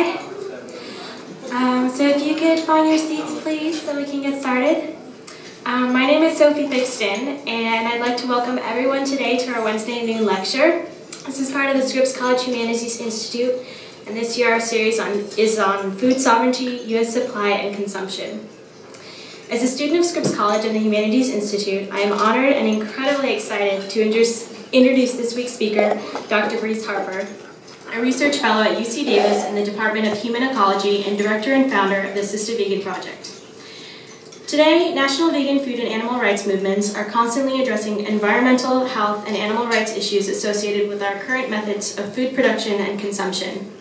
slide. So if you could find your seats, please, so we can get started. My name is Sophie Thixton, and I'd like to welcome everyone today to our Wednesday noon lecture. This is part of the Scripps College Humanities Institute, and this year our series is on food sovereignty, U.S. supply, and consumption. As a student of Scripps College and the Humanities Institute, I am honored and incredibly excited to introduce this week's speaker, Dr. Breeze Harper, a research fellow at UC Davis in the Department of Human Ecology and director and founder of the Assisted Vegan Project. Today, national vegan food and animal rights movements are constantly addressing environmental, health, and animal rights issues associated with our current methods of food production and consumption.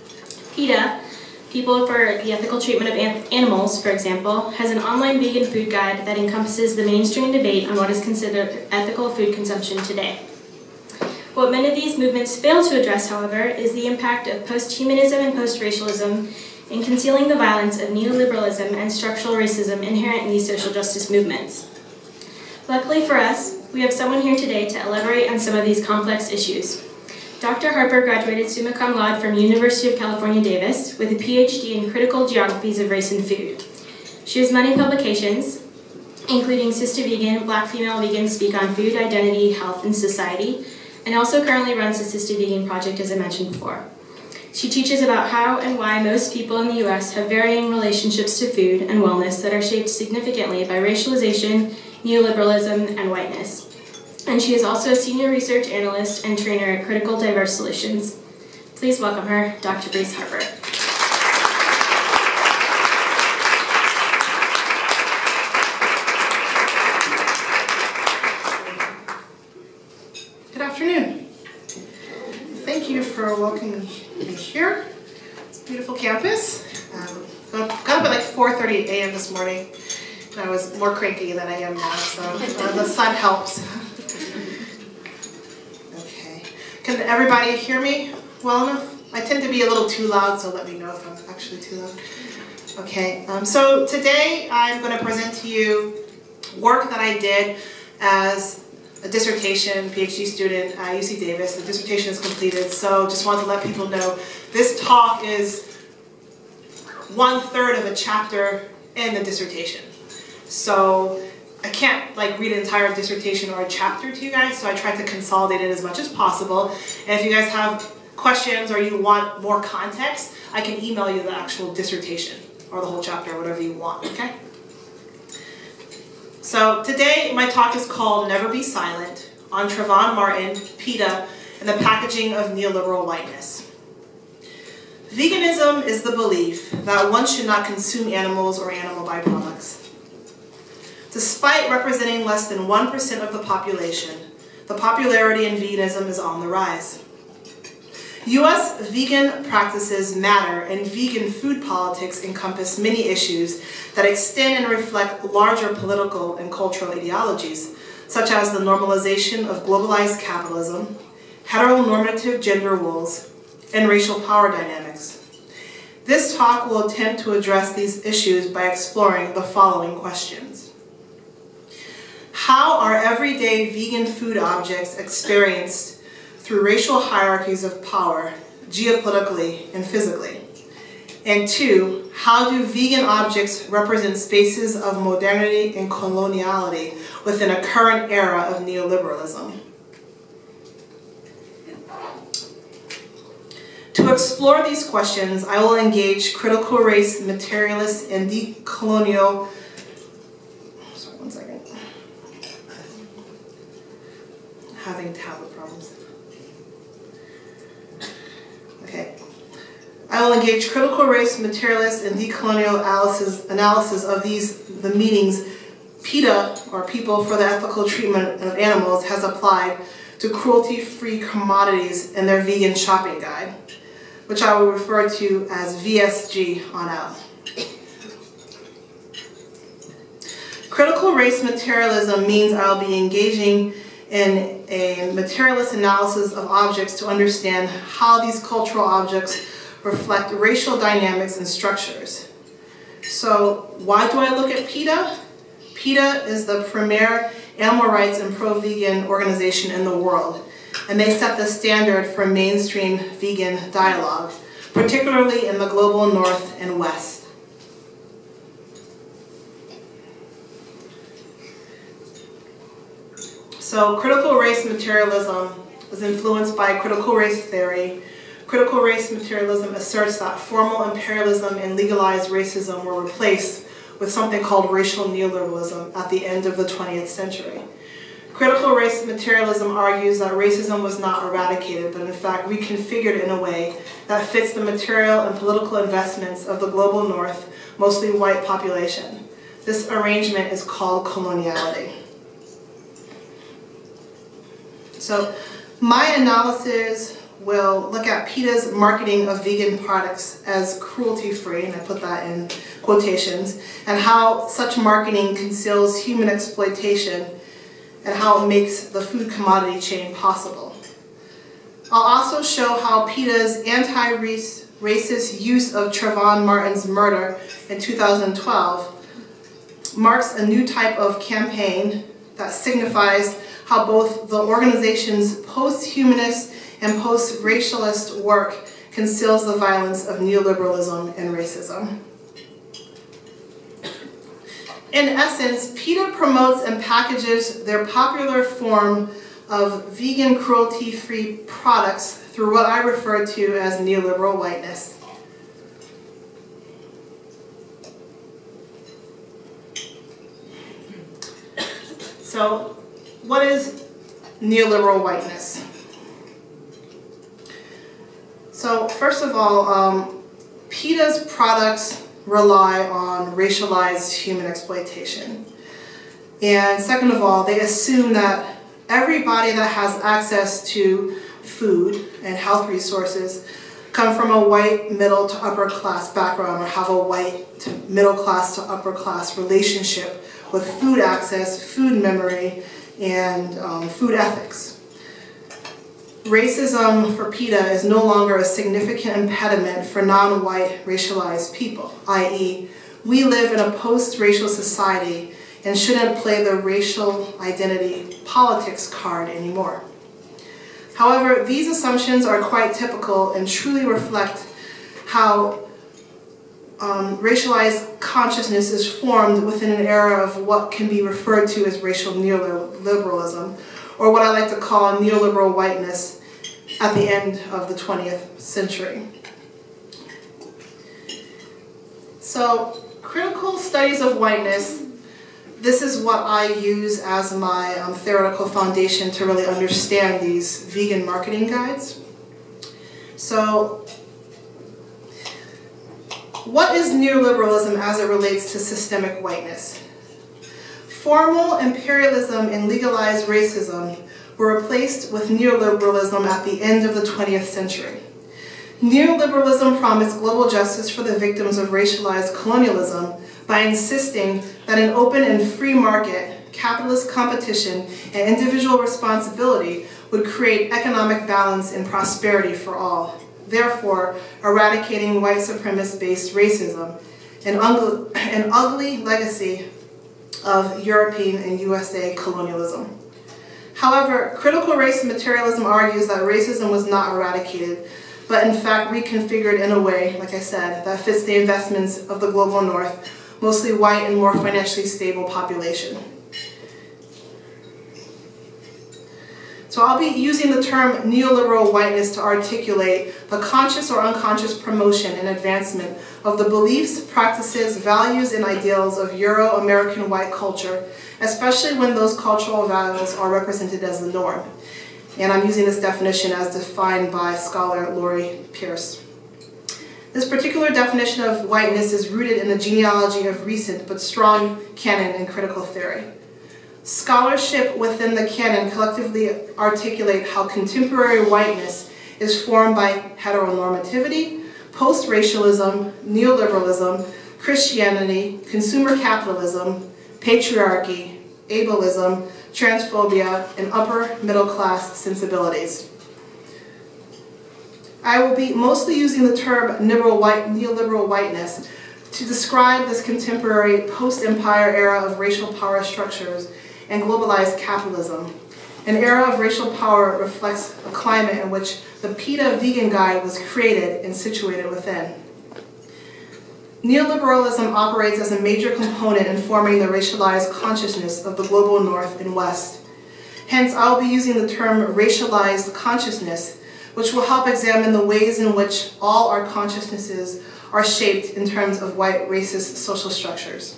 PETA, People for the Ethical Treatment of Animals, for example, has an online vegan food guide that encompasses the mainstream debate on what is considered ethical food consumption today. What many of these movements fail to address, however, is the impact of post-humanism and post-racialism in concealing the violence of neoliberalism and structural racism inherent in these social justice movements. Luckily for us, we have someone here today to elaborate on some of these complex issues. Dr. Harper graduated summa cum laude from University of California, Davis with a PhD in critical geographies of race and food. She has many publications, including Sister Vegan, Black Female Vegans Speak on Food, Identity, Health, and Society, and also currently runs the Sister Vegan Project, as I mentioned before. She teaches about how and why most people in the U.S. have varying relationships to food and wellness that are shaped significantly by racialization, neoliberalism, and whiteness. And she is also a senior research analyst and trainer at Critical Diverse Solutions. Please welcome her, Dr. Breeze Harper. Good afternoon. Thank you for welcoming me here. It's a beautiful campus. Got up at like 4:30 a.m. this morning, and I was more cranky than I am now, so the sun helps. Okay. Can everybody hear me well enough? I tend to be a little too loud, so let me know if I'm actually too loud. Okay. So today I'm going to present to you work that I did as a dissertation, PhD student at UC Davis. The dissertation is completed, so just wanted to let people know this talk is 1/3 of a chapter in the dissertation. So I can't read an entire dissertation or a chapter to you guys, so I tried to consolidate it as much as possible. And if you guys have questions or you want more context, I can email you the actual dissertation or the whole chapter, whatever you want, okay? So today my talk is called Never Be Silent, on Trayvon Martin, PETA, and the packaging of neoliberal whiteness. Veganism is the belief that one should not consume animals or animal byproducts. Despite representing less than 1% of the population, the popularity in veganism is on the rise. U.S. vegan practices matter, and vegan food politics encompass many issues that extend and reflect larger political and cultural ideologies, such as the normalization of globalized capitalism, heteronormative gender roles, and racial power dynamics. This talk will attempt to address these issues by exploring the following questions. How are everyday vegan food objects experienced through racial hierarchies of power, geopolitically and physically? And 2, how do vegan objects represent spaces of modernity and coloniality within a current era of neoliberalism? To explore these questions, I will engage critical race materialists and decolonial. Sorry, one second. Having tablet problems. Okay. I will engage critical race materialists and decolonial analysis of the meanings PETA, or People for the Ethical Treatment of Animals, has applied to cruelty-free commodities in their vegan shopping guide, which I will refer to as VSG on out. Critical race materialism means I'll be engaging in a materialist analysis of objects to understand how these cultural objects reflect racial dynamics and structures. So why do I look at PETA? PETA is the premier animal rights and pro-vegan organization in the world, and they set the standard for mainstream vegan dialogue, particularly in the global north and west. So critical race materialism is influenced by critical race theory. Critical race materialism asserts that formal imperialism and legalized racism were replaced with something called racial neoliberalism at the end of the 20th century. Critical race materialism argues that racism was not eradicated, but in fact reconfigured in a way that fits the material and political investments of the global north, mostly white population. This arrangement is called coloniality. So my analysis will look at PETA's marketing of vegan products as cruelty-free, and I put that in quotations, and how such marketing conceals human exploitation and how it makes the food commodity chain possible. I'll also show how PETA's anti-racist use of Trayvon Martin's murder in 2012 marks a new type of campaign that signifies how both the organization's post-humanist and post-racialist work conceals the violence of neoliberalism and racism. In essence, PETA promotes and packages their popular form of vegan cruelty-free products through what I refer to as neoliberal whiteness. So, what is neoliberal whiteness? So, first of all, PETA's products rely on racialized human exploitation. And second of all, they assume that everybody that has access to food and health resources come from a white middle to upper class background or have a white to middle class to upper class relationship with food access, food memory, and food ethics. Racism for PETA is no longer a significant impediment for non-white racialized people, i.e., we live in a post-racial society and shouldn't play the racial identity politics card anymore. However, these assumptions are quite typical and truly reflect how racialized consciousness is formed within an era of what can be referred to as racial neoliberalism, or what I like to call neoliberal whiteness at the end of the 20th century. So, critical studies of whiteness, this is what I use as my theoretical foundation to really understand these vegan marketing guides. So, what is neoliberalism as it relates to systemic whiteness? Formal imperialism and legalized racism were replaced with neoliberalism at the end of the 20th century. Neoliberalism promised global justice for the victims of racialized colonialism by insisting that an open and free market, capitalist competition, and individual responsibility would create economic balance and prosperity for all, therefore eradicating white supremacist-based racism, an ugly legacy of European and USA colonialism. However, critical race materialism argues that racism was not eradicated, but in fact reconfigured in a way, like I said, that fits the investments of the global north, mostly white and more financially stable population. So I'll be using the term neoliberal whiteness to articulate the conscious or unconscious promotion and advancement of the beliefs, practices, values, and ideals of Euro-American white culture, especially when those cultural values are represented as the norm. And I'm using this definition as defined by scholar Laurie Pierce. This particular definition of whiteness is rooted in the genealogy of recent but strong canon and critical theory. Scholarship within the canon collectively articulate how contemporary whiteness is formed by heteronormativity, post-racialism, neoliberalism, Christianity, consumer capitalism, patriarchy, ableism, transphobia, and upper middle class sensibilities. I will be mostly using the term neoliberal whiteness to describe this contemporary post-empire era of racial power structures and globalized capitalism, An era of racial power reflects a climate in which the PETA Vegan Guide was created and situated within. Neoliberalism operates as a major component in forming the racialized consciousness of the global North and West. Hence, I'll be using the term racialized consciousness, which will help examine the ways in which all our consciousnesses are shaped in terms of white racist social structures.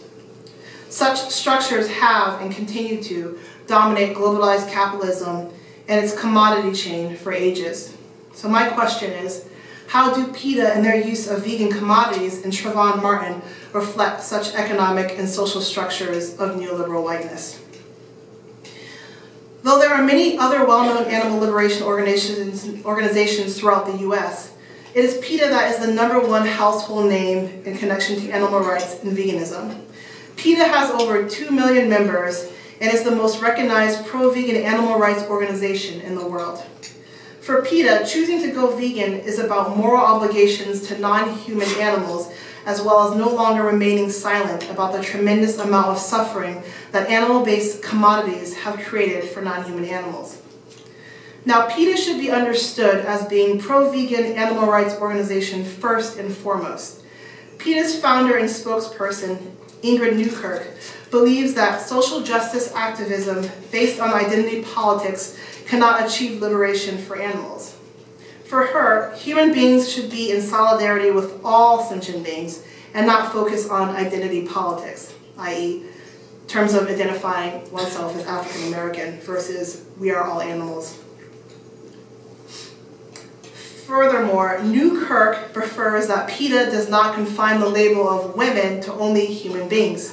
Such structures have and continue to dominate globalized capitalism and its commodity chain for ages. So my question is, how do PETA and their use of vegan commodities and Trayvon Martin reflect such economic and social structures of neoliberal whiteness? Though there are many other well-known animal liberation organizations throughout the US, it is PETA that is the #1 household name in connection to animal rights and veganism. PETA has over 2 million members and is the most recognized pro-vegan animal rights organization in the world. For PETA, choosing to go vegan is about moral obligations to non-human animals, as well as no longer remaining silent about the tremendous amount of suffering that animal-based commodities have created for non-human animals. Now, PETA should be understood as being pro-vegan animal rights organization first and foremost. PETA's founder and spokesperson, Ingrid Newkirk, believes that social justice activism based on identity politics cannot achieve liberation for animals. For her, human beings should be in solidarity with all sentient beings and not focus on identity politics, i.e., terms of identifying oneself as African American versus we are all animals. Furthermore, Newkirk prefers that PETA does not confine the label of women to only human beings.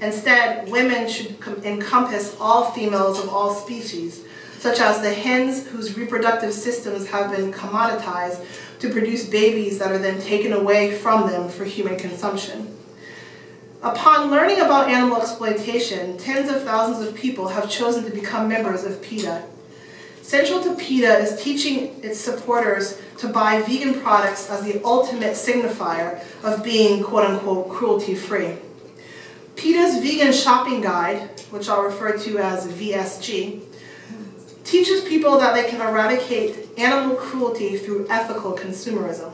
Instead, women should encompass all females of all species, such as the hens whose reproductive systems have been commoditized to produce babies that are then taken away from them for human consumption. Upon learning about animal exploitation, tens of thousands of people have chosen to become members of PETA. Central to PETA is teaching its supporters to buy vegan products as the ultimate signifier of being quote-unquote cruelty-free. PETA's Vegan Shopping Guide, which I'll refer to as VSG, teaches people that they can eradicate animal cruelty through ethical consumerism.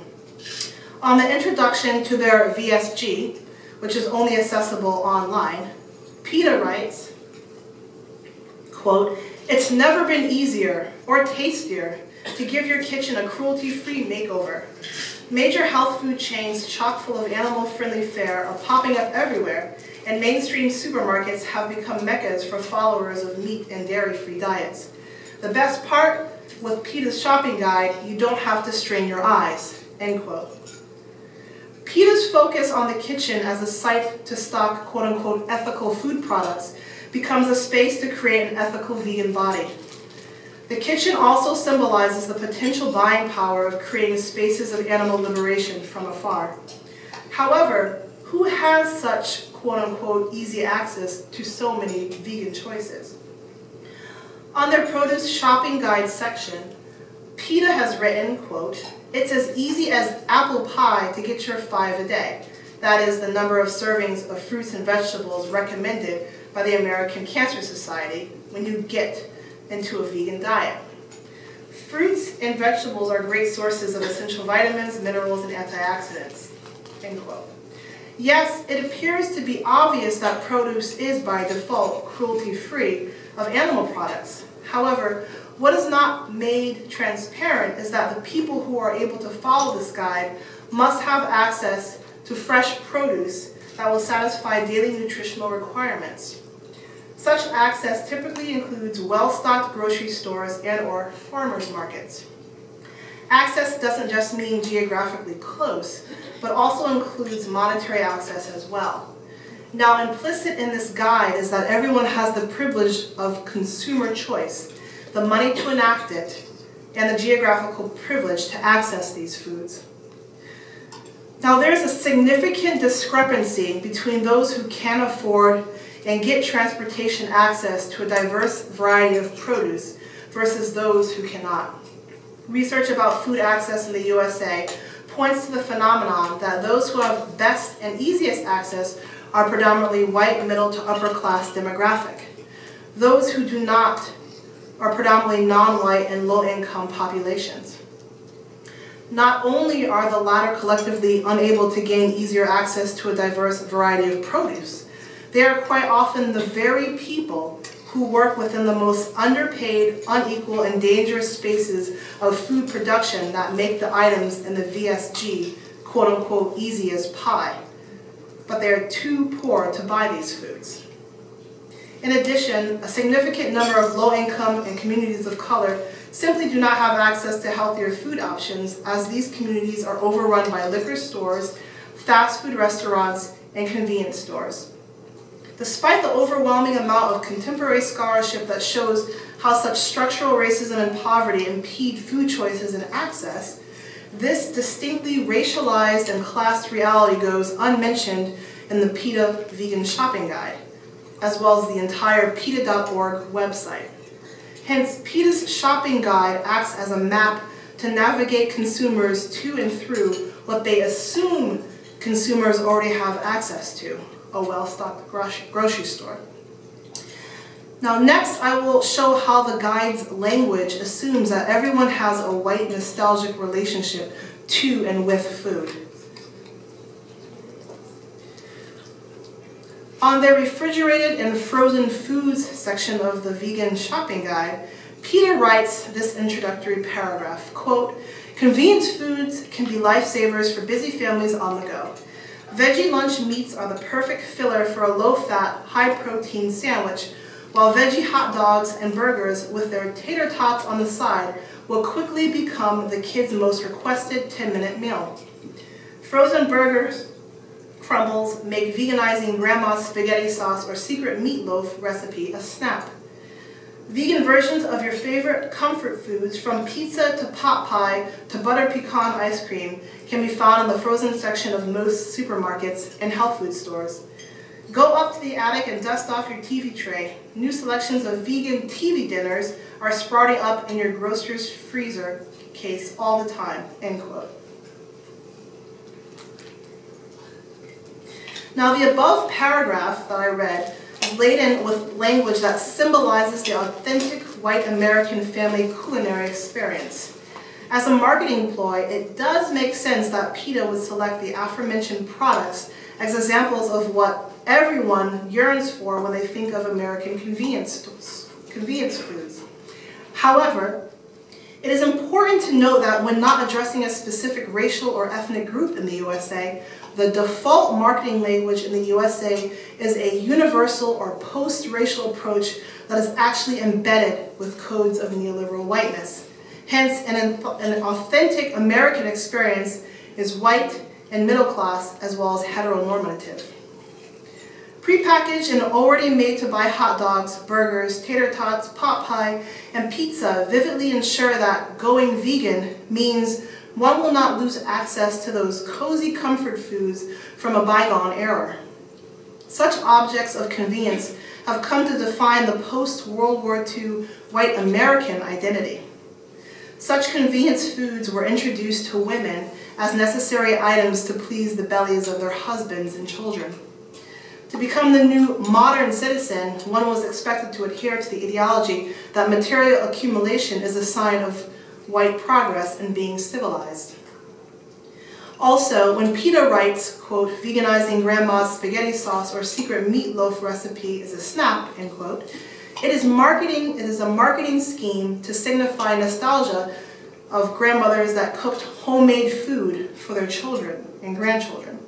On the introduction to their VSG, which is only accessible online, PETA writes, quote, "It's never been easier or tastier to give your kitchen a cruelty-free makeover. Major health food chains chock full of animal-friendly fare are popping up everywhere, and mainstream supermarkets have become meccas for followers of meat and dairy-free diets. The best part, with PETA's shopping guide, you don't have to strain your eyes," end quote. PETA's focus on the kitchen as a site to stock quote-unquote ethical food products becomes a space to create an ethical vegan body. The kitchen also symbolizes the potential buying power of creating spaces of animal liberation from afar. However, who has such quote-unquote easy access to so many vegan choices? On their produce shopping guide section, PETA has written, quote, "It's as easy as apple pie to get your 5 a day. That is the number of servings of fruits and vegetables recommended by the American Cancer Society when you get into a vegan diet. Fruits and vegetables are great sources of essential vitamins, minerals, and antioxidants," end quote. Yes, it appears to be obvious that produce is by default cruelty-free of animal products. However, what is not made transparent is that the people who are able to follow this guide must have access to fresh produce that will satisfy daily nutritional requirements. Such access typically includes well-stocked grocery stores and/or farmers markets. Access doesn't just mean geographically close, but also includes monetary access as well. Now, implicit in this guide is that everyone has the privilege of consumer choice, the money to enact it, and the geographical privilege to access these foods. Now, there's a significant discrepancy between those who can afford and get transportation access to a diverse variety of produce versus those who cannot. Research about food access in the USA points to the phenomenon that those who have best and easiest access are predominantly white, middle to upper class demographic. Those who do not are predominantly non-white and low-income populations. Not only are the latter collectively unable to gain easier access to a diverse variety of produce, they are quite often the very people who work within the most underpaid, unequal, and dangerous spaces of food production that make the items in the VSG, quote-unquote, easy as pie. But they are too poor to buy these foods. In addition, a significant number of low-income and communities of color simply do not have access to healthier food options, as these communities are overrun by liquor stores, fast food restaurants, and convenience stores. Despite the overwhelming amount of contemporary scholarship that shows how such structural racism and poverty impede food choices and access, this distinctly racialized and classed reality goes unmentioned in the PETA Vegan Shopping Guide, as well as the entire PETA.org website. Hence, PETA's shopping guide acts as a map to navigate consumers to and through what they assume consumers already have access to, a well-stocked grocery store. Now next, I will show how the guide's language assumes that everyone has a white nostalgic relationship to and with food. On their refrigerated and frozen foods section of the Vegan Shopping Guide, PETA writes this introductory paragraph, quote, "Convenience foods can be lifesavers for busy families on the go. Veggie lunch meats are the perfect filler for a low-fat, high-protein sandwich, while veggie hot dogs and burgers with their tater tots on the side will quickly become the kids' most requested 10-minute meal. Frozen burgers, crumbles make veganizing grandma's spaghetti sauce or secret meatloaf recipe a snap. Vegan versions of your favorite comfort foods, from pizza to pot pie to butter pecan ice cream, can be found in the frozen section of most supermarkets and health food stores. Go up to the attic and dust off your TV tray. New selections of vegan TV dinners are sprouting up in your grocer's freezer case all the time," end quote. Now, the above paragraph that I read is laden with language that symbolizes the authentic white American family culinary experience. As a marketing ploy, it does make sense that PETA would select the aforementioned products as examples of what everyone yearns for when they think of American convenience foods. However, it is important to note that when not addressing a specific racial or ethnic group in the USA, the default marketing language in the USA is a universal or post-racial approach that is actually embedded with codes of neoliberal whiteness. Hence, an authentic American experience is white and middle class, as well as heteronormative. Prepackaged and already made-to-buy hot dogs, burgers, tater tots, pot pie, and pizza vividly ensure that going vegan means one will not lose access to those cozy comfort foods from a bygone era. Such objects of convenience have come to define the post-World War II white American identity. Such convenience foods were introduced to women as necessary items to please the bellies of their husbands and children. To become the new modern citizen, one was expected to adhere to the ideology that material accumulation is a sign of white progress and being civilized. Also, when PETA writes, quote, "Veganizing grandma's spaghetti sauce or secret meatloaf recipe is a snap," end quote, it is a marketing scheme to signify nostalgia of grandmothers that cooked homemade food for their children and grandchildren.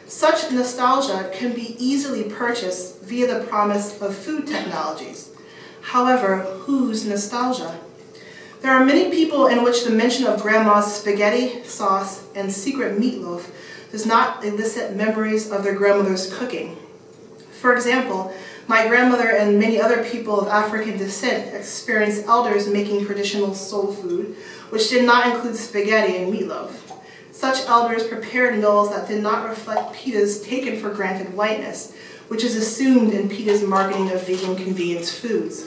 Such nostalgia can be easily purchased via the promise of food technologies. However, whose nostalgia? There are many people in which the mention of grandma's spaghetti sauce and secret meatloaf does not elicit memories of their grandmother's cooking. For example, my grandmother and many other people of African descent experienced elders making traditional soul food, which did not include spaghetti and meatloaf. Such elders prepared meals that did not reflect PETA's taken-for-granted whiteness, which is assumed in PETA's marketing of vegan convenience foods.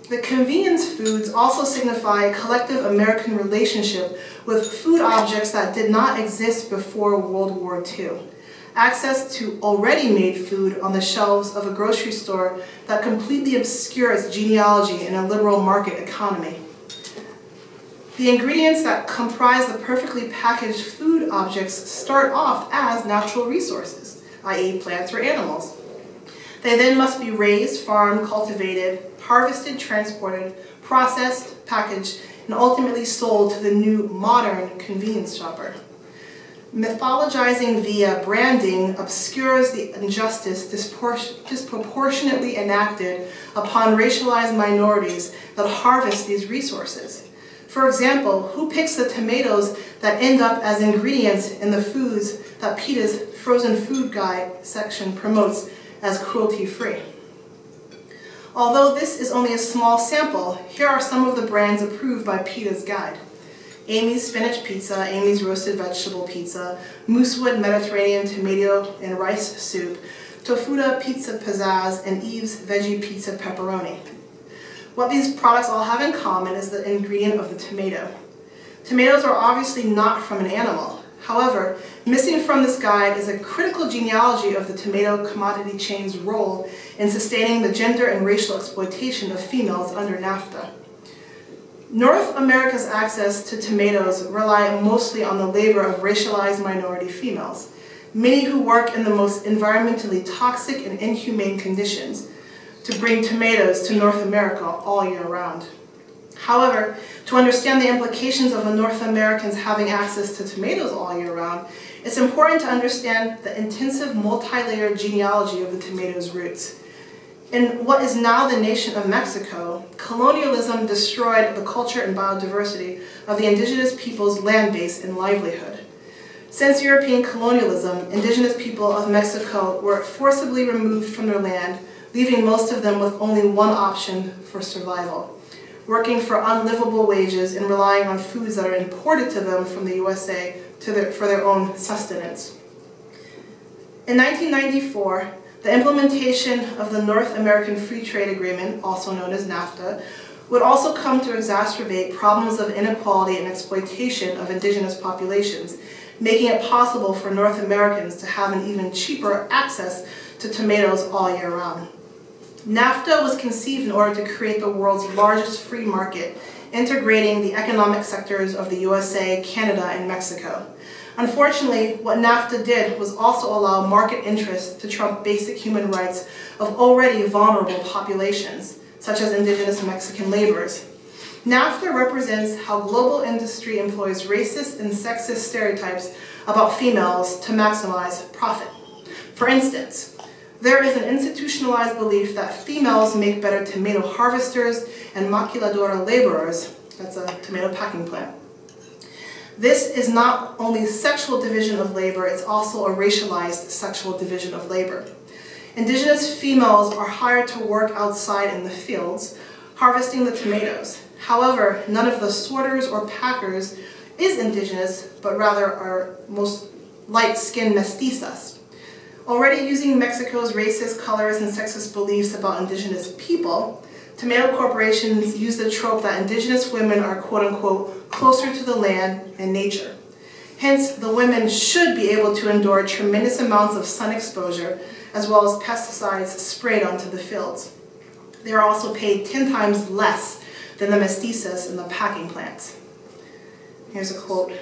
The convenience foods also signify a collective American relationship with food objects that did not exist before World War II. access to already made food on the shelves of a grocery store that completely obscures genealogy in a liberal market economy. The ingredients that comprise the perfectly packaged food objects start off as natural resources, i.e. plants or animals. They then must be raised, farmed, cultivated, harvested, transported, processed, packaged, and ultimately sold to the new modern convenience shopper. Mythologizing via branding obscures the injustice disproportionately enacted upon racialized minorities that harvest these resources. For example, who picks the tomatoes that end up as ingredients in the foods that PETA's Frozen Food Guide section promotes as cruelty-free? Although this is only a small sample, here are some of the brands approved by PETA's guide. Amy's Spinach Pizza, Amy's Roasted Vegetable Pizza, Moosewood Mediterranean Tomato and Rice Soup, Tofuda Pizza Pizzazz, and Eve's Veggie Pizza Pepperoni. What these products all have in common is the ingredient of the tomato. Tomatoes are obviously not from an animal. However, missing from this guide is a critical genealogy of the tomato commodity chain's role in sustaining the gender and racial exploitation of females under NAFTA. North America's access to tomatoes rely mostly on the labor of racialized minority females, many who work in the most environmentally toxic and inhumane conditions, to bring tomatoes to North America all year round. However, to understand the implications of the North Americans having access to tomatoes all year round, it's important to understand the intensive multi-layered genealogy of the tomato's roots. In what is now the nation of Mexico, colonialism destroyed the culture and biodiversity of the indigenous people's land base and livelihood. Since European colonialism, indigenous people of Mexico were forcibly removed from their land, leaving most of them with only one option for survival: working for unlivable wages and relying on foods that are imported to them from the USA for their own sustenance. In 1994, the implementation of the North American Free Trade Agreement, also known as NAFTA, would also come to exacerbate problems of inequality and exploitation of indigenous populations, making it possible for North Americans to have an even cheaper access to tomatoes all year round. NAFTA was conceived in order to create the world's largest free market, integrating the economic sectors of the USA, Canada, and Mexico. Unfortunately, what NAFTA did was also allow market interests to trump basic human rights of already vulnerable populations, such as indigenous Mexican laborers. NAFTA represents how global industry employs racist and sexist stereotypes about females to maximize profit. For instance, there is an institutionalized belief that females make better tomato harvesters and maquiladora laborers, that's a tomato packing plant. This is not only sexual division of labor, it's also a racialized sexual division of labor. Indigenous females are hired to work outside in the fields, harvesting the tomatoes. However, none of the sorters or packers is indigenous, but rather are most light-skinned mestizas. Already using Mexico's racist colors and sexist beliefs about indigenous people, tomato corporations use the trope that indigenous women are quote-unquote closer to the land and nature. Hence, the women should be able to endure tremendous amounts of sun exposure as well as pesticides sprayed onto the fields. They are also paid 10 times less than the mestizas in the packing plants. Here's a quote.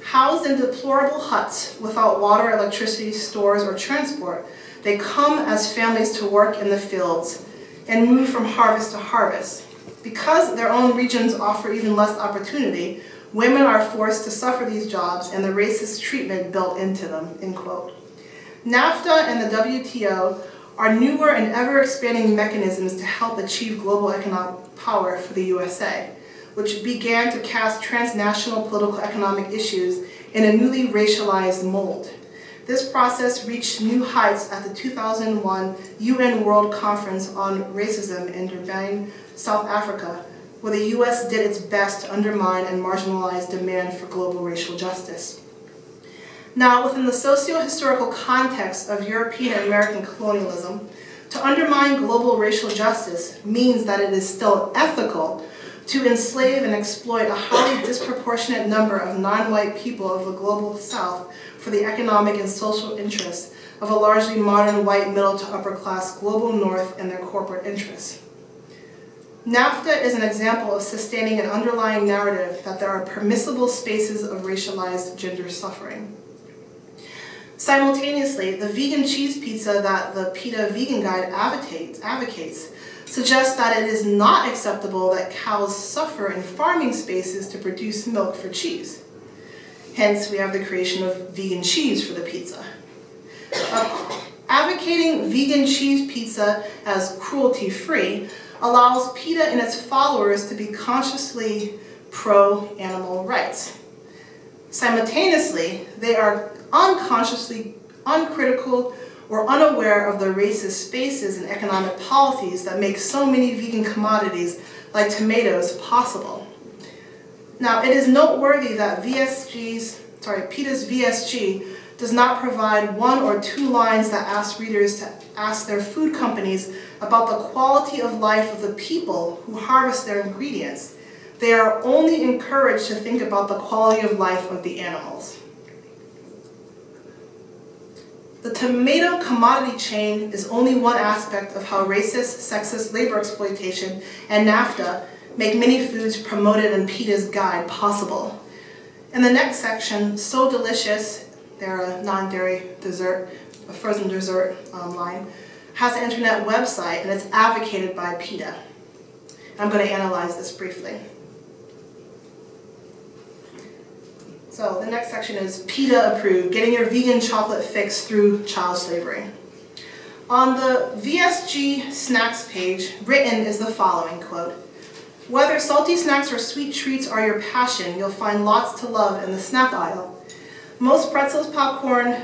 Housed in deplorable huts without water, electricity, stores, or transport, they come as families to work in the fields and move from harvest to harvest. Because their own regions offer even less opportunity, women are forced to suffer these jobs and the racist treatment built into them, end quote. NAFTA and the WTO are newer and ever-expanding mechanisms to help achieve global economic power for the USA, which began to cast transnational political economic issues in a newly racialized mold. This process reached new heights at the 2001 UN World Conference on Racism in Durban, South Africa, where the US did its best to undermine and marginalize demand for global racial justice. Now, within the socio-historical context of European and American colonialism, to undermine global racial justice means that it is still ethical to enslave and exploit a highly disproportionate number of non-white people of the global South for the economic and social interests of a largely modern white middle to upper class global North and their corporate interests. NAFTA is an example of sustaining an underlying narrative that there are permissible spaces of racialized gender suffering. Simultaneously, the vegan cheese pizza that the PETA Vegan Guide advocates suggests that it is not acceptable that cows suffer in farming spaces to produce milk for cheese. Hence, we have the creation of vegan cheese for the pizza. Advocating vegan cheese pizza as cruelty-free allows PETA and its followers to be consciously pro-animal rights. Simultaneously, they are unconsciously uncritical or unaware of the racist spaces and economic policies that make so many vegan commodities like tomatoes possible. Now, it is noteworthy that PETA's VSG does not provide 1 or 2 lines that ask readers to ask their food companies about the quality of life of the people who harvest their ingredients. They are only encouraged to think about the quality of life of the animals. The tomato commodity chain is only one aspect of how racist, sexist labor exploitation and NAFTA make many foods promoted in PETA's guide possible. In the next section, So Delicious, they're a non-dairy dessert, a frozen dessert line, has an internet website and it's advocated by PETA. I'm going to analyze this briefly. So the next section is PETA approved, getting your vegan chocolate fix through child slavery. On the VSG snacks page, written is the following quote: "Whether salty snacks or sweet treats are your passion, you'll find lots to love in the snack aisle. Most pretzels, popcorn,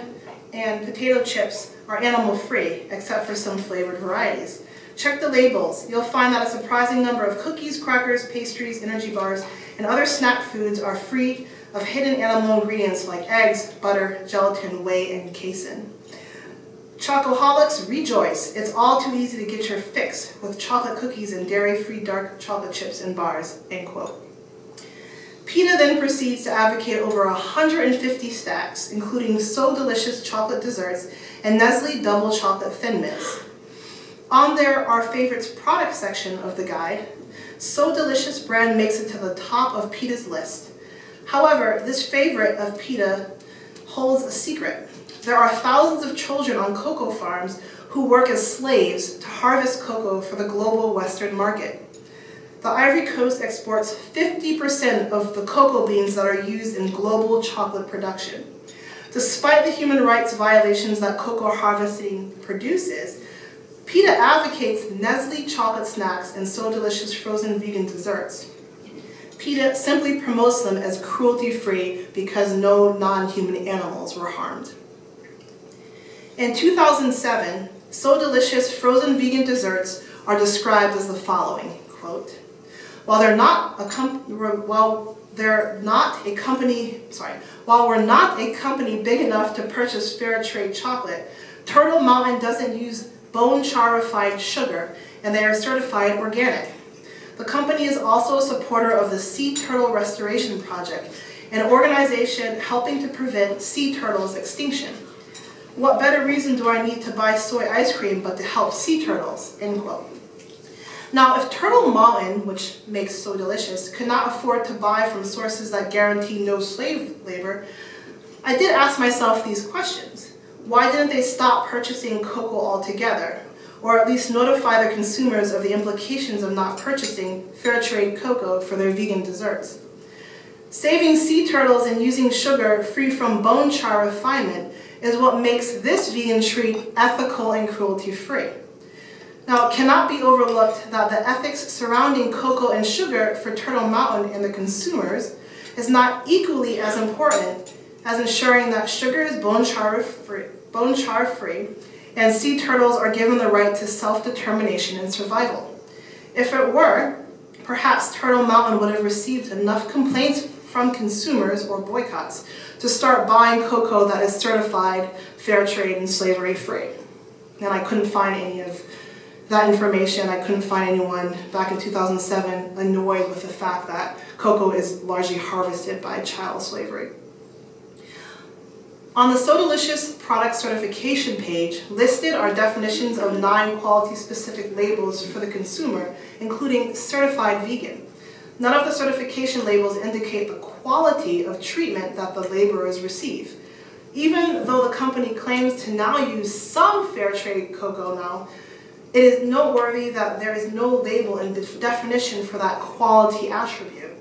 and potato chips are animal-free, except for some flavored varieties. Check the labels. You'll find that a surprising number of cookies, crackers, pastries, energy bars, and other snack foods are free of hidden animal ingredients like eggs, butter, gelatin, whey, and casein. Chocoholics, rejoice. It's all too easy to get your fix with chocolate cookies and dairy-free dark chocolate chips and bars," end quote. PETA then proceeds to advocate over 150 stacks, including So Delicious chocolate desserts and Nestle double chocolate Thin Mints. On their Our Favorites product section of the guide, So Delicious brand makes it to the top of PETA's list. However, this favorite of PETA holds a secret. There are thousands of children on cocoa farms who work as slaves to harvest cocoa for the global Western market. The Ivory Coast exports 50% of the cocoa beans that are used in global chocolate production. Despite the human rights violations that cocoa harvesting produces, PETA advocates Nestle chocolate snacks and So Delicious frozen vegan desserts. PETA simply promotes them as cruelty-free because no non-human animals were harmed. In 2007, So Delicious frozen vegan desserts are described as the following, quote: While we're not a company big enough to purchase fair trade chocolate, Turtle Mountain doesn't use bone char-refined sugar, and they are certified organic. The company is also a supporter of the Sea Turtle Restoration Project, an organization helping to prevent sea turtles' extinction. What better reason do I need to buy soy ice cream but to help sea turtles, end quote. Now, if Turtle Mountain, which makes So Delicious, could not afford to buy from sources that guarantee no slave labor, I did ask myself these questions. Why didn't they stop purchasing cocoa altogether? Or at least notify their consumers of the implications of not purchasing fair trade cocoa for their vegan desserts. Saving sea turtles and using sugar free from bone char refinement is what makes this vegan treat ethical and cruelty-free. Now, it cannot be overlooked that the ethics surrounding cocoa and sugar for Turtle Mountain and the consumers is not equally as important as ensuring that sugar is bone char free and sea turtles are given the right to self-determination and survival. If it were, perhaps Turtle Mountain would have received enough complaints from consumers or boycotts to start buying cocoa that is certified fair trade and slavery free. And I couldn't find any of that information. I couldn't find anyone back in 2007 annoyed with the fact that cocoa is largely harvested by child slavery. On the So Delicious product certification page, listed are definitions of 9 quality-specific labels for the consumer, including certified vegan. None of the certification labels indicate the quality of treatment that the laborers receive. Even though the company claims to now use some fair trade cocoa now, it is noteworthy that there is no label in the definition for that quality attribute.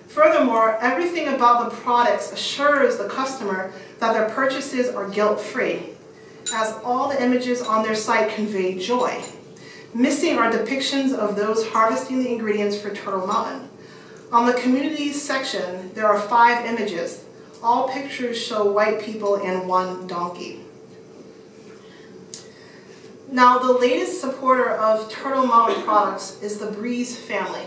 Furthermore, everything about the products assures the customer that their purchases are guilt-free, as all the images on their site convey joy. Missing are depictions of those harvesting the ingredients for Turtle Mountain. On the communities section, there are 5 images. All pictures show white people and 1 donkey. Now, the latest supporter of Turtle Mountain products is the Brees family.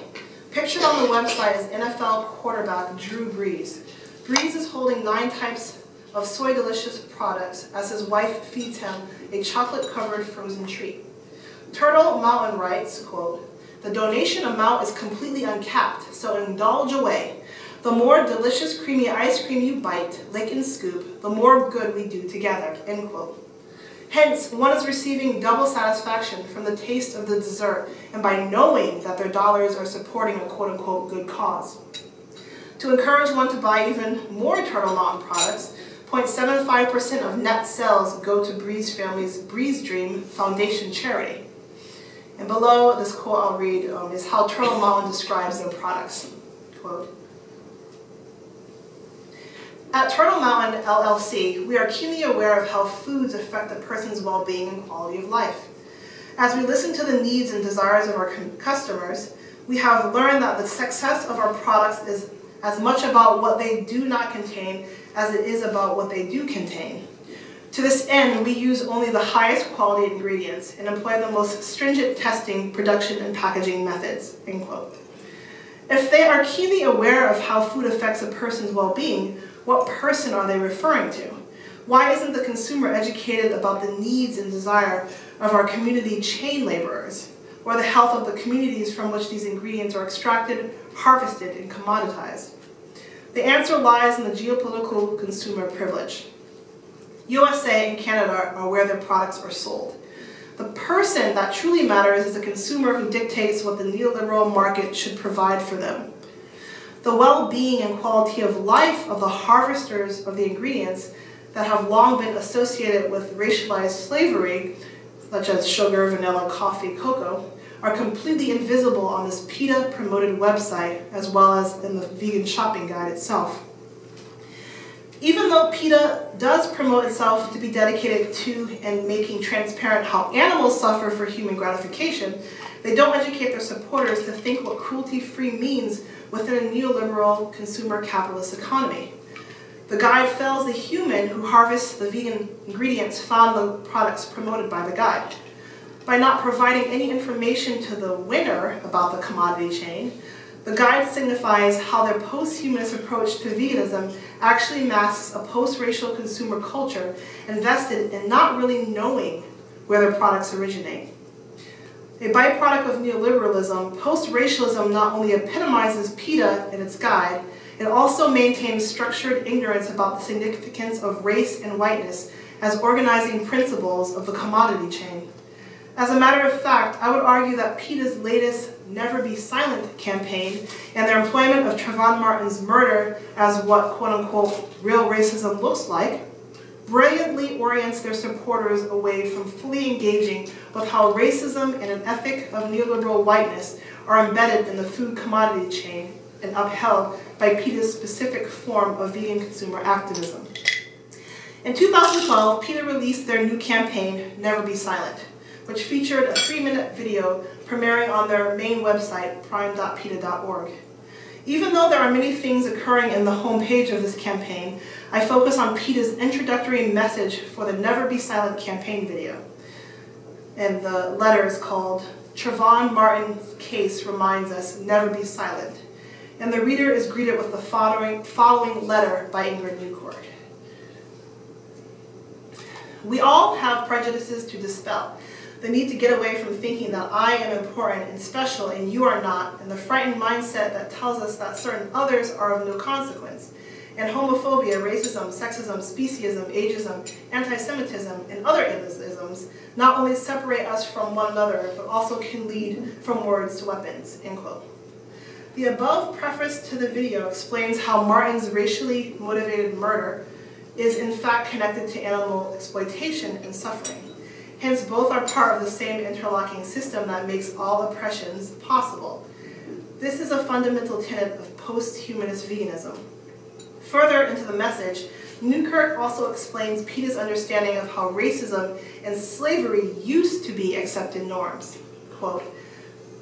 Pictured on the website is NFL quarterback Drew Brees. Brees is holding 9 types of Soy Delicious products as his wife feeds him a chocolate-covered frozen treat. Turtle Mountain writes, quote, "The donation amount is completely uncapped, so indulge away. The more delicious creamy ice cream you bite, lick, and scoop, the more good we do together," end quote. Hence, one is receiving double satisfaction from the taste of the dessert and by knowing that their dollars are supporting a quote-unquote good cause. To encourage one to buy even more Turtle Mountain products, 0.75% of net sales go to Brees family's Brees Dream Foundation charity. And below this quote I'll read is how Turtle Mountain describes their products. Quote, "At Turtle Mountain LLC, we are keenly aware of how foods affect a person's well-being and quality of life. As we listen to the needs and desires of our customers, we have learned that the success of our products is as much about what they do not contain as it is about what they do contain. To this end, we use only the highest quality ingredients and employ the most stringent testing, production, and packaging methods," end quote. If they are keenly aware of how food affects a person's well-being, what person are they referring to? Why isn't the consumer educated about the needs and desire of our community chain laborers, or the health of the communities from which these ingredients are extracted, harvested, and commoditized? The answer lies in the geopolitical consumer privilege. USA and Canada are where their products are sold. The person that truly matters is the consumer who dictates what the neoliberal market should provide for them. The well-being and quality of life of the harvesters of the ingredients that have long been associated with racialized slavery, such as sugar, vanilla, coffee, cocoa, are completely invisible on this PETA-promoted website, as well as in the vegan shopping guide itself. Even though PETA does promote itself to be dedicated to and making transparent how animals suffer for human gratification, they don't educate their supporters to think what cruelty-free means within a neoliberal consumer capitalist economy. The guide fails the human who harvests the vegan ingredients found in the products promoted by the guide. By not providing any information to the winner about the commodity chain, the guide signifies how their post-humanist approach to veganism actually masks a post-racial consumer culture invested in not really knowing where their products originate. A byproduct of neoliberalism, post-racialism not only epitomizes PETA in its guide, it also maintains structured ignorance about the significance of race and whiteness as organizing principles of the commodity chain. As a matter of fact, I would argue that PETA's latest Never Be Silent campaign and their employment of Trayvon Martin's murder as what quote-unquote real racism looks like brilliantly orients their supporters away from fully engaging with how racism and an ethic of neoliberal whiteness are embedded in the food commodity chain and upheld by PETA's specific form of vegan consumer activism. In 2012, PETA released their new campaign, Never Be Silent, which featured a 3-minute video premiering on their main website, prime.peta.org. Even though there are many things occurring in the homepage of this campaign, I focus on PETA's introductory message for the Never Be Silent campaign video. And the letter is called, Trayvon Martin's Case Reminds Us Never Be Silent. And the reader is greeted with the following letter by Ingrid Newcourt. We all have prejudices to dispel. the need to get away from thinking that I am important and special and you are not, and the frightened mindset that tells us that certain others are of no consequence. And homophobia, racism, sexism, speciesism, ageism, anti-Semitism, and other isms not only separate us from one another, but also can lead from words to weapons, end quote. The above preface to the video explains how Martin's racially motivated murder is in fact connected to animal exploitation and suffering. Hence, both are part of the same interlocking system that makes all oppressions possible. This is a fundamental tenet of post-humanist veganism. Further into the message, Newkirk also explains PETA's understanding of how racism and slavery used to be accepted norms. Quote,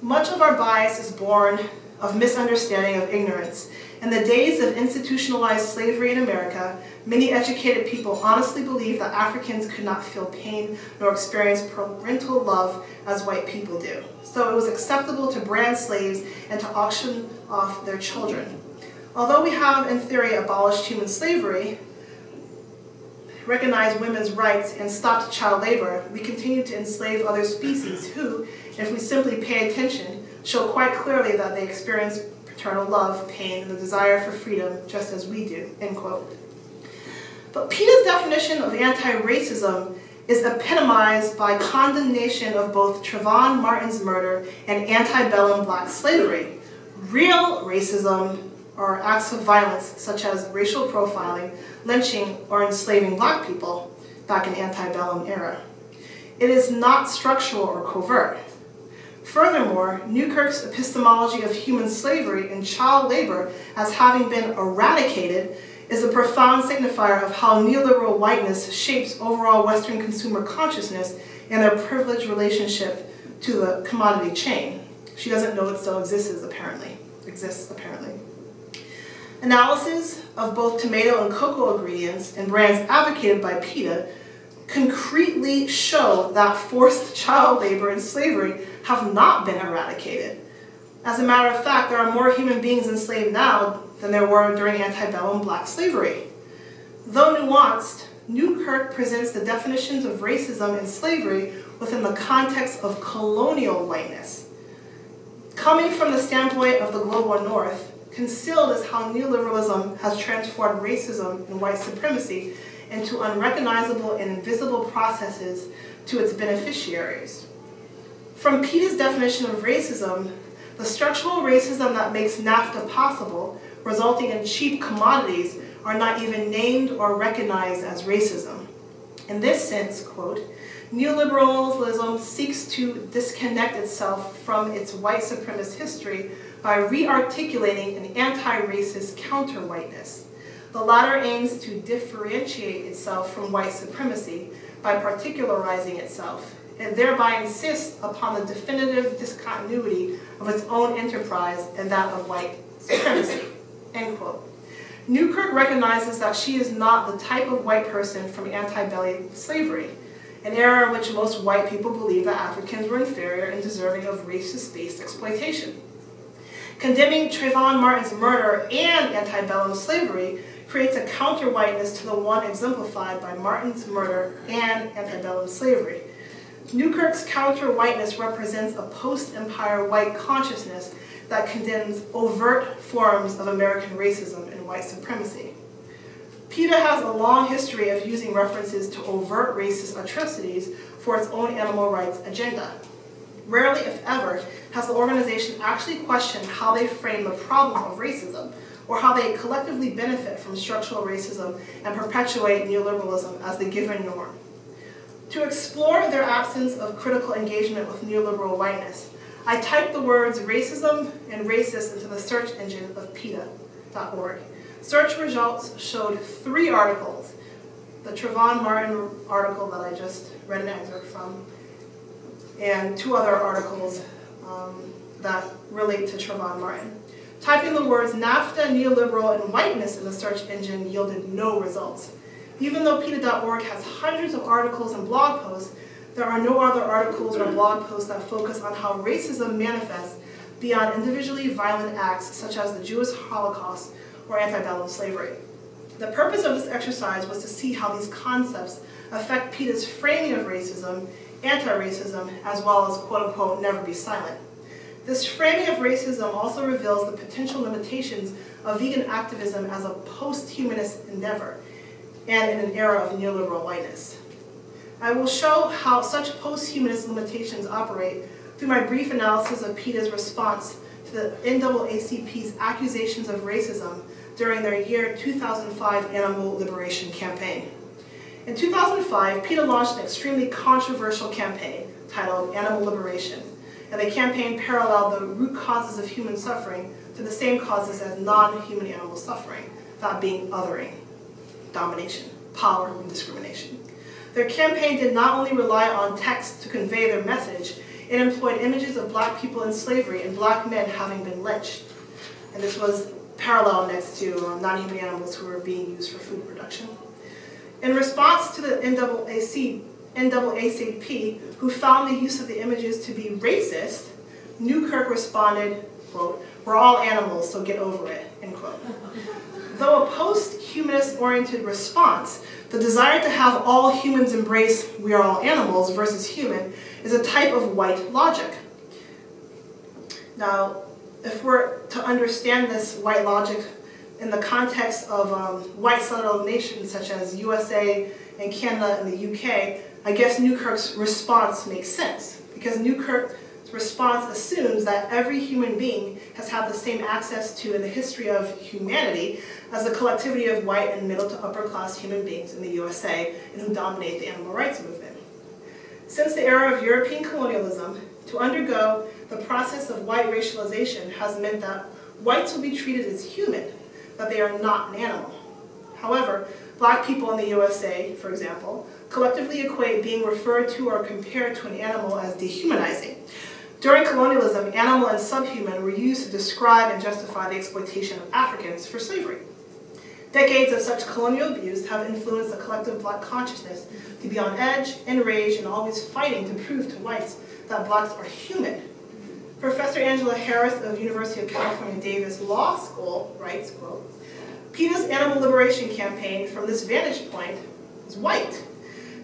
"Much of our bias is born of misunderstanding of ignorance. In the days of institutionalized slavery in America, many educated people honestly believed that Africans could not feel pain nor experience parental love as white people do. So it was acceptable to brand slaves and to auction off their children. Although we have, in theory, abolished human slavery, recognized women's rights, and stopped child labor, we continue to enslave other species who, if we simply pay attention, show quite clearly that they experience paternal love, pain, and the desire for freedom just as we do," end quote. But PETA's definition of anti-racism is epitomized by condemnation of both Trayvon Martin's murder and antebellum black slavery. Real racism are acts of violence such as racial profiling, lynching, or enslaving black people back in antebellum era. It is not structural or covert. Furthermore, Newkirk's epistemology of human slavery and child labor as having been eradicated is a profound signifier of how neoliberal whiteness shapes overall Western consumer consciousness and their privileged relationship to the commodity chain. She doesn't know it still exists, apparently. Analysis of both tomato and cocoa ingredients and brands advocated by PETA concretely show that forced child labor and slavery have not been eradicated. As a matter of fact, there are more human beings enslaved now than there were during antebellum black slavery. Though nuanced, Newkirk presents the definitions of racism and slavery within the context of colonial whiteness. Coming from the standpoint of the global north, concealed is how neoliberalism has transformed racism and white supremacy into unrecognizable and invisible processes to its beneficiaries. From PETA's definition of racism, the structural racism that makes NAFTA possible, resulting in cheap commodities, are not even named or recognized as racism. In this sense, quote, neoliberalism seeks to disconnect itself from its white supremacist history by re-articulating an anti-racist counter-whiteness. The latter aims to differentiate itself from white supremacy by particularizing itself, and thereby insists upon the definitive discontinuity of its own enterprise and that of white supremacy, end quote. Newkirk recognizes that she is not the type of white person from antebellum slavery, an era in which most white people believed that Africans were inferior and deserving of racist-based exploitation. Condemning Trayvon Martin's murder and antebellum slavery creates a counter-whiteness to the one exemplified by Martin's murder and antebellum slavery. Newkirk's counter-whiteness represents a post-empire white consciousness that condemns overt forms of American racism and white supremacy. PETA has a long history of using references to overt racist atrocities for its own animal rights agenda. Rarely, if ever, has the organization actually questioned how they frame the problem of racism, or how they collectively benefit from structural racism and perpetuate neoliberalism as the given norm. To explore their absence of critical engagement with neoliberal whiteness, I typed the words racism and racist into the search engine of PETA.org. Search results showed 3 articles, the Trayvon Martin article that I just read an excerpt from, and 2 other articles that relate to Trayvon Martin. Typing the words NAFTA, neoliberal, and whiteness in the search engine yielded no results. Even though PETA.org has hundreds of articles and blog posts, there are no other articles or blog posts that focus on how racism manifests beyond individually violent acts such as the Jewish Holocaust or antebellum slavery. The purpose of this exercise was to see how these concepts affect PETA's framing of racism anti-racism, as well as quote-unquote never be silent. This framing of racism also reveals the potential limitations of vegan activism as a post-humanist endeavor and in an era of neoliberal whiteness. I will show how such post-humanist limitations operate through my brief analysis of PETA's response to the NAACP's accusations of racism during their year 2005 Animal Liberation Campaign. In 2005, PETA launched an extremely controversial campaign titled Animal Liberation, and the campaign paralleled the root causes of human suffering to the same causes as non-human animal suffering, that being othering, domination, power, and discrimination. Their campaign did not only rely on text to convey their message, it employed images of black people in slavery and black men having been lynched. And this was parallel next to non-human animals who were being used for food production. In response to the NAACP, who found the use of the images to be racist, Newkirk responded, quote, "We're all animals, so get over it," end quote. Though a post-humanist-oriented response, the desire to have all humans embrace "we are all animals" versus human is a type of white logic. Now, if we're to understand this white logic in the context of white settled nations such as USA and Canada and the UK, I guess Newkirk's response makes sense, because Newkirk's response assumes that every human being has had the same access to in the history of humanity as the collectivity of white and middle to upper class human beings in the USA and who dominate the animal rights movement. Since the era of European colonialism, to undergo the process of white racialization has meant that whites will be treated as human, that they are not an animal. However, black people in the USA, for example, collectively equate being referred to or compared to an animal as dehumanizing. During colonialism, animal and subhuman were used to describe and justify the exploitation of Africans for slavery. Decades of such colonial abuse have influenced the collective black consciousness to be on edge, enraged, and always fighting to prove to whites that blacks are human. Professor Angela Harris of University of California, Davis Law School writes, quote, "PETA's animal liberation campaign from this vantage point is white.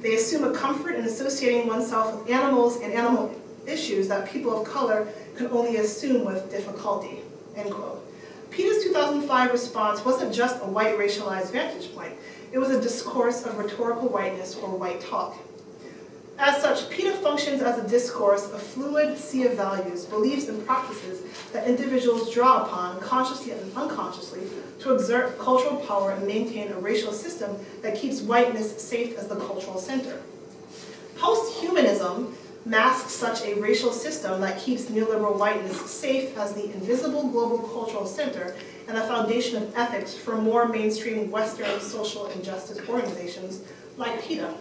They assume a comfort in associating oneself with animals and animal issues that people of color can only assume with difficulty," end quote. PETA's 2005 response wasn't just a white racialized vantage point. It was a discourse of rhetorical whiteness or white talk. As such, PETA functions as a discourse of fluid sea of values, beliefs, and practices that individuals draw upon, consciously and unconsciously, to exert cultural power and maintain a racial system that keeps whiteness safe as the cultural center. Post-humanism masks such a racial system that keeps neoliberal whiteness safe as the invisible global cultural center and the foundation of ethics for more mainstream Western social injustice organizations like PETA.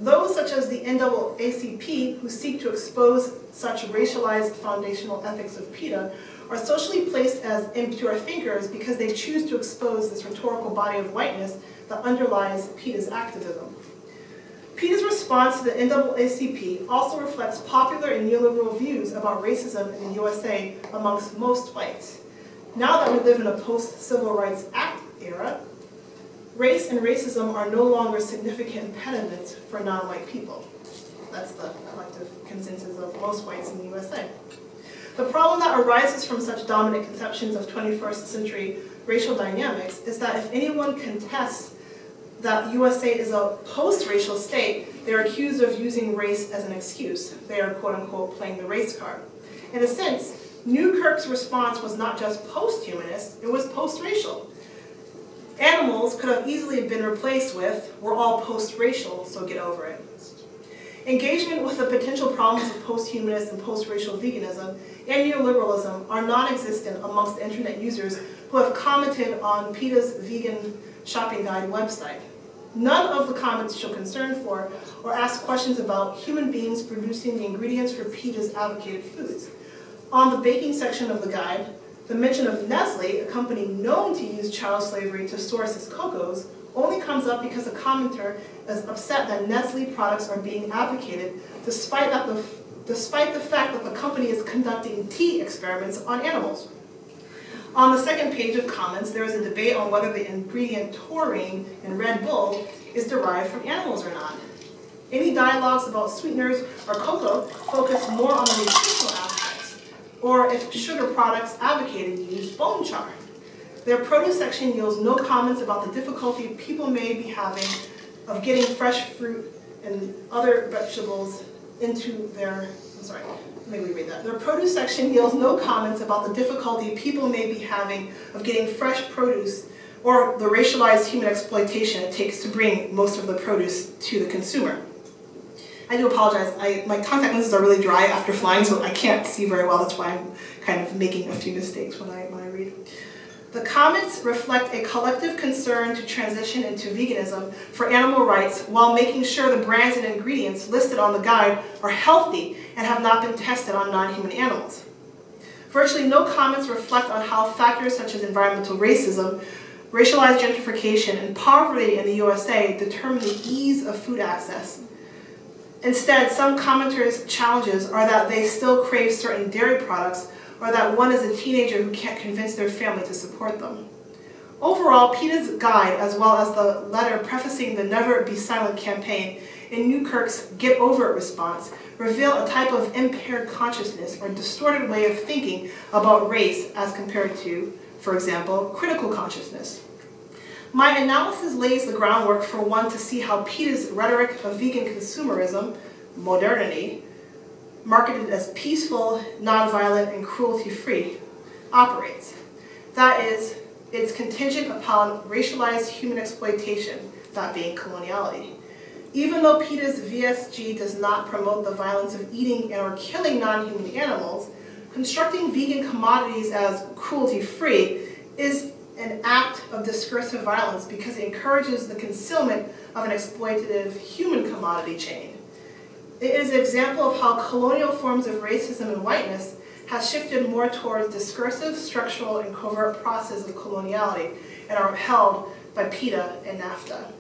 Those such as the NAACP, who seek to expose such racialized foundational ethics of PETA, are socially placed as impure thinkers because they choose to expose this rhetorical body of whiteness that underlies PETA's activism. PETA's response to the NAACP also reflects popular and neoliberal views about racism in the USA amongst most whites. Now that we live in a post-Civil Rights Act era, race and racism are no longer significant impediments for non-white people. That's the collective consensus of most whites in the USA. The problem that arises from such dominant conceptions of 21st century racial dynamics is that if anyone contests that USA is a post-racial state, they're accused of using race as an excuse. They are, quote-unquote, playing the race card. In a sense, Newkirk's response was not just post-humanist, it was post-racial. Animals could have easily been replaced with, "We're all post-racial, so get over it." Engagement with the potential problems of post-humanist and post-racial veganism and neoliberalism are non-existent amongst the internet users who have commented on PETA's vegan shopping guide website. None of the comments show concern for or ask questions about human beings producing the ingredients for PETA's advocated foods. On the baking section of the guide, the mention of Nestle, a company known to use child slavery to source its cocos, only comes up because a commenter is upset that Nestle products are being advocated despite the fact that the company is conducting tea experiments on animals. On the second page of comments, there is a debate on whether the ingredient taurine in Red Bull is derived from animals or not. Any dialogues about sweeteners or cocoa focus more on the nutritional aspects, or if sugar products advocated use bone char. Their produce section yields no comments about the difficulty people may be having of getting fresh fruit and other vegetables into their, let me reread that. Their produce section yields no comments about the difficulty people may be having of getting fresh produce or the racialized human exploitation it takes to bring most of the produce to the consumer. I do apologize, my contact lenses are really dry after flying, so I can't see very well. That's why I'm kind of making a few mistakes when I read. The comments reflect a collective concern to transition into veganism for animal rights while making sure the brands and ingredients listed on the guide are healthy and have not been tested on non-human animals. Virtually no comments reflect on how factors such as environmental racism, racialized gentrification, and poverty in the USA determine the ease of food access. Instead, some commenters' challenges are that they still crave certain dairy products, or that one is a teenager who can't convince their family to support them. Overall, PETA's guide, as well as the letter prefacing the Never Be Silent campaign and Newkirk's Get Over It response, reveal a type of impaired consciousness or distorted way of thinking about race as compared to, for example, critical consciousness. My analysis lays the groundwork for one to see how PETA's rhetoric of vegan consumerism, modernity, marketed as peaceful, nonviolent, and cruelty-free, operates. That is, it's contingent upon racialized human exploitation, that being coloniality. Even though PETA's VSG does not promote the violence of eating or killing non-human animals, constructing vegan commodities as cruelty-free is an act of discursive violence because it encourages the concealment of an exploitative human commodity chain. It is an example of how colonial forms of racism and whiteness has shifted more towards discursive, structural, and covert process of coloniality and are upheld by PETA and NAFTA.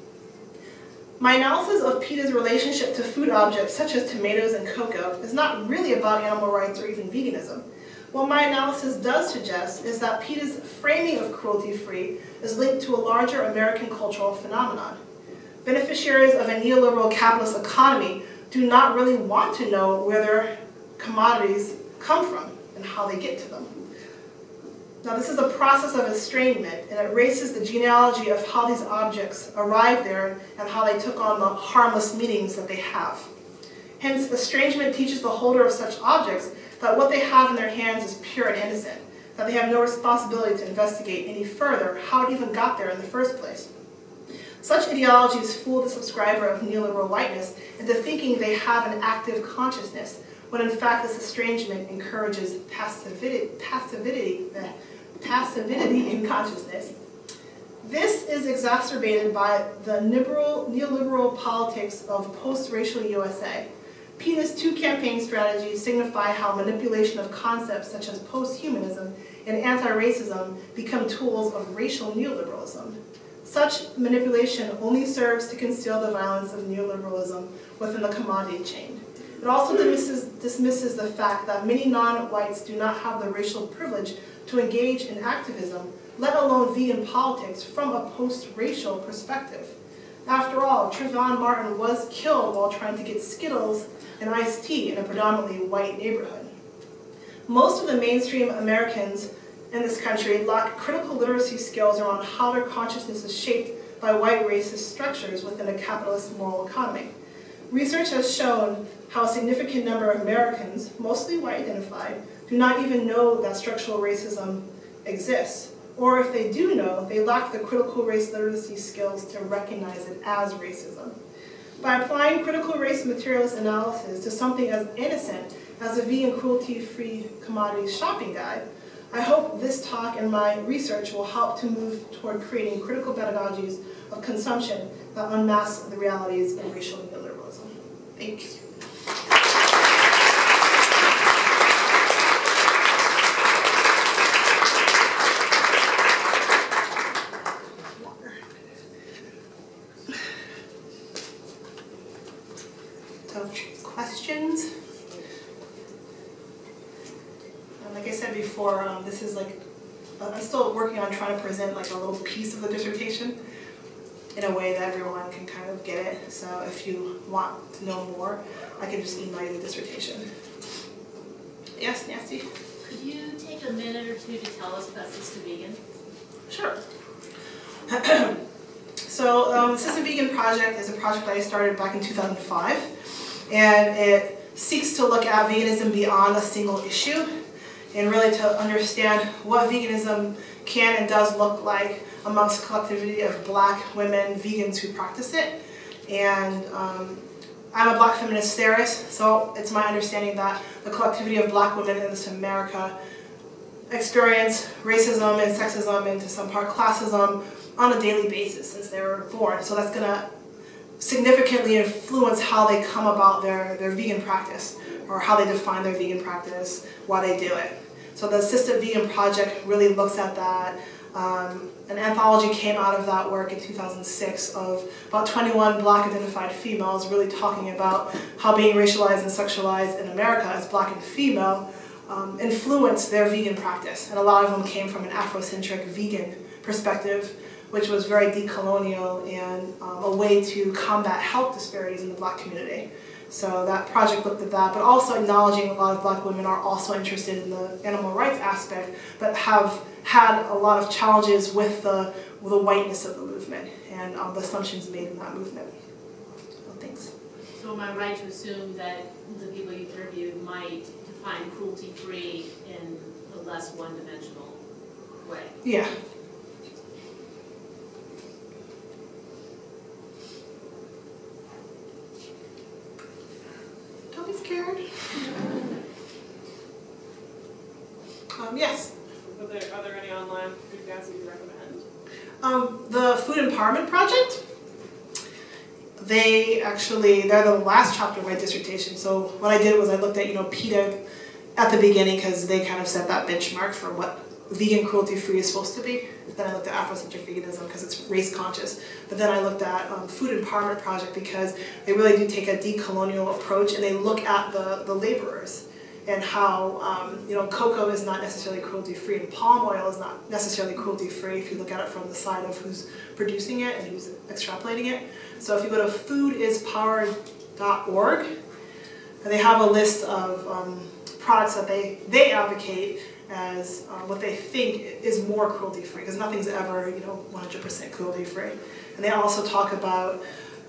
My analysis of PETA's relationship to food objects such as tomatoes and cocoa is not really about animal rights or even veganism. What my analysis does suggest is that PETA's framing of cruelty-free is linked to a larger American cultural phenomenon. Beneficiaries of a neoliberal capitalist economy do not really want to know where their commodities come from and how they get to them. Now, this is a process of estrangement, and it races the genealogy of how these objects arrived there and how they took on the harmless meanings that they have. Hence, estrangement teaches the holder of such objects that what they have in their hands is pure and innocent, that they have no responsibility to investigate any further how it even got there in the first place. Such ideologies fool the subscriber of neoliberal whiteness into thinking they have an active consciousness, when in fact this estrangement encourages passivity in consciousness. This is exacerbated by the neoliberal politics of post-racial USA. PETA's two campaign strategies signify how manipulation of concepts such as post-humanism and anti-racism become tools of racial neoliberalism. Such manipulation only serves to conceal the violence of neoliberalism within the commodity chain. It also dismisses the fact that many non-whites do not have the racial privilege to engage in activism, let alone vegan politics, from a post-racial perspective. After all, Trayvon Martin was killed while trying to get Skittles and iced tea in a predominantly white neighborhood. Most of the mainstream Americans in this country lack critical literacy skills around how their consciousness is shaped by white racist structures within a capitalist moral economy. Research has shown how a significant number of Americans, mostly white identified, do not even know that structural racism exists. Or if they do know, they lack the critical race literacy skills to recognize it as racism. By applying critical race materialist analysis to something as innocent as a vegan cruelty-free commodities shopping guide, I hope this talk and my research will help to move toward creating critical pedagogies of consumption that unmask the realities of racial neoliberalism. Thanks. So, questions? Like I said before, this is like, I'm still working on trying to present like a little piece of the dissertation. in a way that everyone can kind of get it. So if you want to know more, I can just email you the dissertation. Yes, Nancy? Could you take a minute or two to tell us about Sister Vegan? Sure. So the Sister Vegan Project is a project that I started back in 2005, and it seeks to look at veganism beyond a single issue and really to understand what veganism can and does look like amongst a collectivity of Black women vegans who practice it. And I'm a Black feminist theorist, so it's my understanding that the collectivity of Black women in this America experience racism and sexism and to some part classism on a daily basis since they were born. So that's going to significantly influence how they come about their vegan practice, or how they define their vegan practice, why they do it. So the Assisted Vegan Project really looks at that. An anthology came out of that work in 2006 of about 21 Black identified females really talking about how being racialized and sexualized in America as Black and female influenced their vegan practice. And a lot of them came from an Afrocentric vegan perspective, which was very decolonial and a way to combat health disparities in the Black community. So that project looked at that, but also acknowledging a lot of Black women are also interested in the animal rights aspect, but have had a lot of challenges with the whiteness of the movement and the assumptions made in that movement. So, thanks. So am I right to assume that the people you interviewed might define cruelty-free in a less one-dimensional way? Yeah. Don't be scared. Yes. Are there any online food guides that you recommend? The Food Empowerment Project, they're the last chapter of my dissertation. So what I did was I looked at, PETA at the beginning because they kind of set that benchmark for what vegan cruelty-free is supposed to be. Then I looked at Afrocentric veganism because it's race conscious. But then I looked at Food Empowerment Project because they really do take a decolonial approach and they look at the laborers and how cocoa is not necessarily cruelty-free and palm oil is not necessarily cruelty-free if you look at it from the side of who's producing it and who's extrapolating it. So if you go to foodispowered.org, they have a list of products that they advocate as what they think is more cruelty-free, because nothing's ever 100% cruelty-free. And they also talk about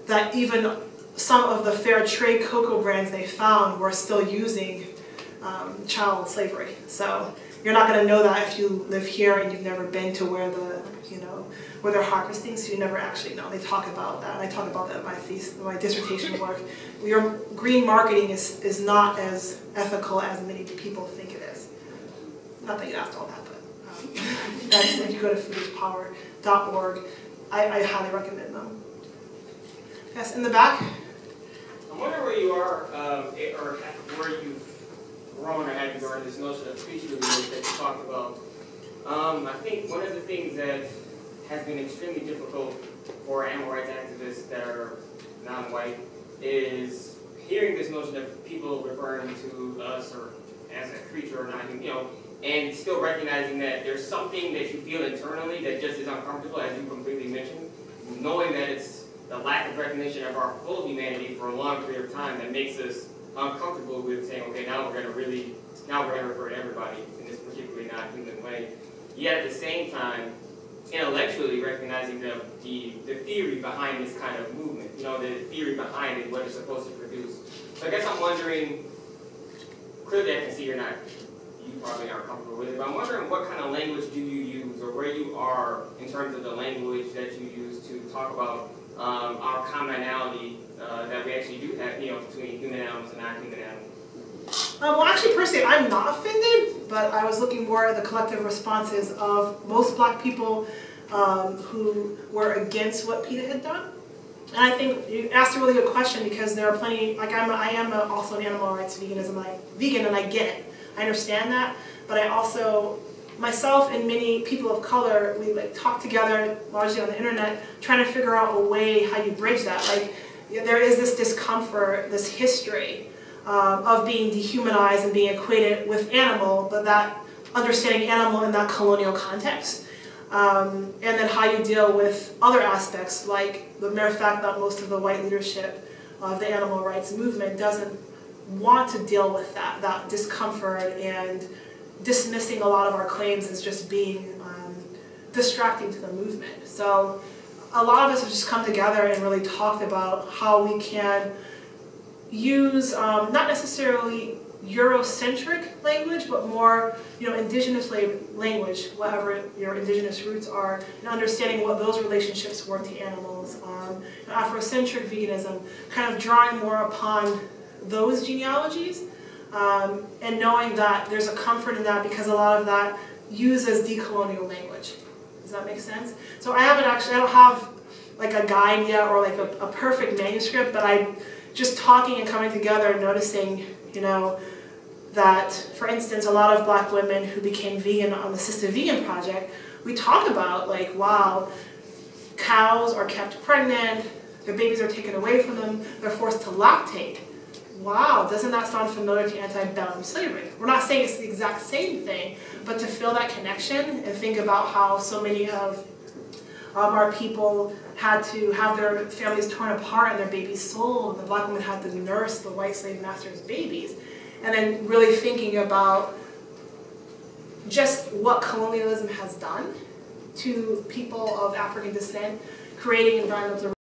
that even some of the fair trade cocoa brands they found were still using child slavery. So you're not going to know that if you live here and you've never been to where where they're harvesting, so you never actually know. They talk about that. I talk about that in my dissertation work. Your green marketing is not as ethical as many people think it is. Not that you asked all that, but that's, if you go to foodispowered.org, I highly recommend them. Yes, in the back? I'm wondering where you are, or where you've grown or had regarding this notion of speech reviews that you talked about. I think one of the things that has been extremely difficult for animal rights activists that are non-white is hearing this notion of people referring to us or as a creature or not, and still recognizing that there's something that you feel internally that just is uncomfortable, as you completely mentioned, knowing that it's the lack of recognition of our full humanity for a long period of time that makes us uncomfortable with saying, okay, now we're going to refer to everybody in this particularly non-human way. Yet at the same time, intellectually recognizing the theory behind this kind of movement, the theory behind it, what it's supposed to produce. So I guess I'm wondering, clearly I can see you probably aren't comfortable with it, but I'm wondering what kind of language do you use, or where you are in terms of the language that you use to talk about our commonality that we actually do have, between human animals and non-human animals. Well, actually, personally, I'm not offended, but I was looking more at the collective responses of most Black people who were against what PETA had done. And I think you asked a really good question, because there are plenty, I am also an animal rights vegan, and I get it. I understand that, but I also, myself and many people of color, we talk together largely on the internet, trying to figure out a way how you bridge that. There is this discomfort, this history of being dehumanized and being equated with animal, but that understanding animal in that colonial context. and then how you deal with other aspects, like the mere fact that most of the white leadership of the animal rights movement doesn't want to deal with that discomfort and dismissing a lot of our claims as just being distracting to the movement. So a lot of us have just come together and really talked about how we can use not necessarily Eurocentric language, but more, indigenous language, whatever your indigenous roots are, and understanding what those relationships were to animals. Afrocentric veganism, kind of drawing more upon those genealogies, and knowing that there's a comfort in that because a lot of that uses decolonial language. Does that make sense? So I don't have like a guide yet or like a perfect manuscript, but I just talking and coming together and noticing, that, for instance, a lot of black women who became vegan on the Assisted Vegan Project, we talk about like, wow, cows are kept pregnant, their babies are taken away from them, they're forced to lactate. Wow, doesn't that sound familiar to antebellum slavery? We're not saying it's the exact same thing, but to feel that connection and think about how so many of our people had to have their families torn apart and their babies sold, and the black women had to nurse the white slave master's babies. And then really thinking about just what colonialism has done to people of African descent, creating environmental